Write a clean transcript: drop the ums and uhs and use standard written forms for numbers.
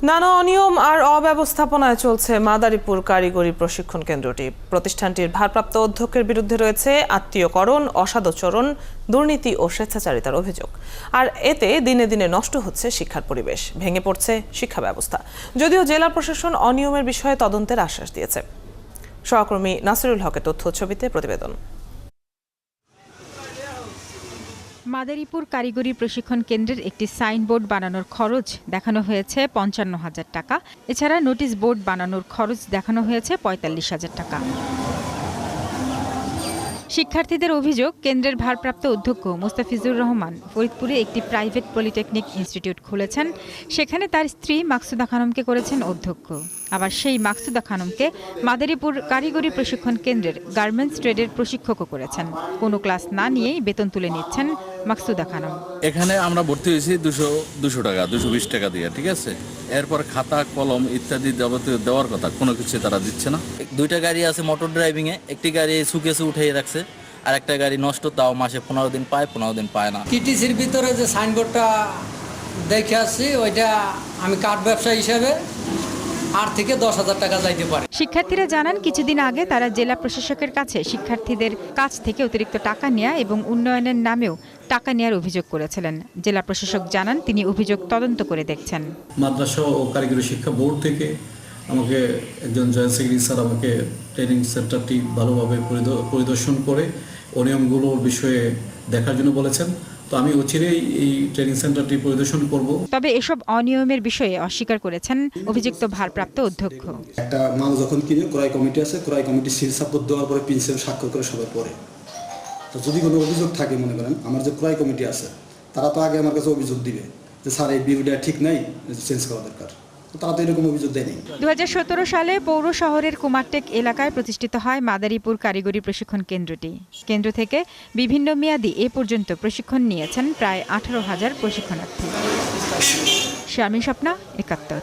নানা অনিয়ম আর অব্যবস্থাপনায় চলছে মাদারীপুর কারিগরি প্রশিক্ষণ কেন্দ্রটি। প্রতিষ্ঠানটির ভারপ্রাপ্ত অধ্যক্ষের বিরুদ্ধে রয়েছে আত্মীয়করণ, অসাধুচরণ, দুর্নীতি ও স্বেচ্ছাচারিতার অভিযোগ। আর এতে দিনে দিনে নষ্ট হচ্ছে শিক্ষার পরিবেশ, ভেঙে পড়ছে শিক্ষা ব্যবস্থা। যদিও জেলা প্রশাসন অনিয়মের বিষয়ে তদন্তের আশ্বাস দিয়েছে। সহকর্মী নাসিরুল হকের তথ্য ছবিতে প্রতিবেদন। মাদারীপুর কারিগরি প্রশিক্ষণ কেন্দ্রের একটি সাইনবোর্ড বানানোর খরচ দেখানো হয়েছে ৫৫,০০০ টাকা। এছাড়া নোটিশ বোর্ড বানানোর খরচ দেখানো হয়েছে ৪৫,০০০ টাকা। শিক্ষার্থীদের অভিযোগ, কেন্দ্রের ভারপ্রাপ্ত অধ্যক্ষ মোস্তাফিজুর রহমান ফরিদপুরে একটি প্রাইভেট পলিটেকনিক ইনস্টিটিউট খুলেছেন। সেখানে তার স্ত্রী মাকসুদা খানমকে করেছেন অধ্যক্ষ। আবার সেই মাকসুদা খানমকে মাদারীপুর কারিগরি প্রশিক্ষণ কেন্দ্রের গার্মেন্টস ট্রেডের প্রশিক্ষকও করেছেন। কোনো ক্লাস না নিয়েই বেতন তুলে নিচ্ছেন মাকসুদা খানম। এখানে আমরা ভর্তি হয়েছি 200 টাকা 220 টাকা দিয়ে, ঠিক আছে। এরপর খাতা কলম ইত্যাদি যাবতীয় দেওয়ার কথা, কোনো কিছু তারা দিচ্ছে না। দুইটা গাড়ি আছে মোটর ড্রাইভিং এ, একটি গাড়ি সুকেসে উঠিয়ে রাখছে, আর একটা গাড়ি নষ্ট, তাও মাসে 15 দিন পায়, 15 দিন পায় না। টিটিসির ভিতরে যে সাইনবোর্ডটা দেখে আসছি, ওইটা আমি কাঠ ব্যবসা হিসেবে 8 থেকে 10,000 টাকা যাইতে পারে। শিক্ষার্থীরা জানান, কিছুদিন আগে তারা জেলা প্রশাসকের কাছে শিক্ষার্থীদের কাছ থেকে অতিরিক্ত টাকা নেওয়া এবং উন্নয়নের নামেও টাকা নেওয়ার অভিযোগ করেছিলেন। জেলা প্রশাসক জানান, তিনি অভিযোগ তদন্ত করে দেখছেন। মাদ্রাসা ও কারিগরি শিক্ষা বোর্ড থেকে আমাকে একজন জয়েন্ট সেক্রেটারি স্যার আমাকে ট্রেনিং সেন্টারটি ভালোভাবে পরিদর্শন করে অনিয়মগুলোর বিষয়ে দেখার জন্য বলেছেন। তো আমি অচিরেই এই ট্রেনিং সেন্টারটি পরিদর্শন করব। তবে এসব অনিয়মের বিষয়ে অস্বীকার করেছেন অভিযুক্ত ভারপ্রাপ্ত অধ্যক্ষ। একটা মাল যখন কিনে ক্রয় কমিটি আছে, ক্রয় কমিটি সিল সাপোর্ট দেওয়ার পরে প্রিন্সিপাল স্বাক্ষর করে সবার পরে, তো যদি কোনো অভিযোগ থাকে, মনে করেন আমার যে ক্রয় কমিটি আছে তারা তো আগে আমার কাছে অভিযোগ দিবে যে স্যার এই বিলটা ঠিক নাই, চেঞ্জ করা দরকার। তারা তো এরকম অভিযোগ দেয়নি। 2017 সালে পৌর শহরের কুমারটেক এলাকায় প্রতিষ্ঠিত হয় মাদারীপুর কারিগরি প্রশিক্ষণ কেন্দ্রটি। কেন্দ্র থেকে বিভিন্ন মেয়াদী এ পর্যন্ত প্রশিক্ষণ নিয়েছেন প্রায় 18,000 প্রশিক্ষণার্থী। শারমিন স্বপ্না, 71।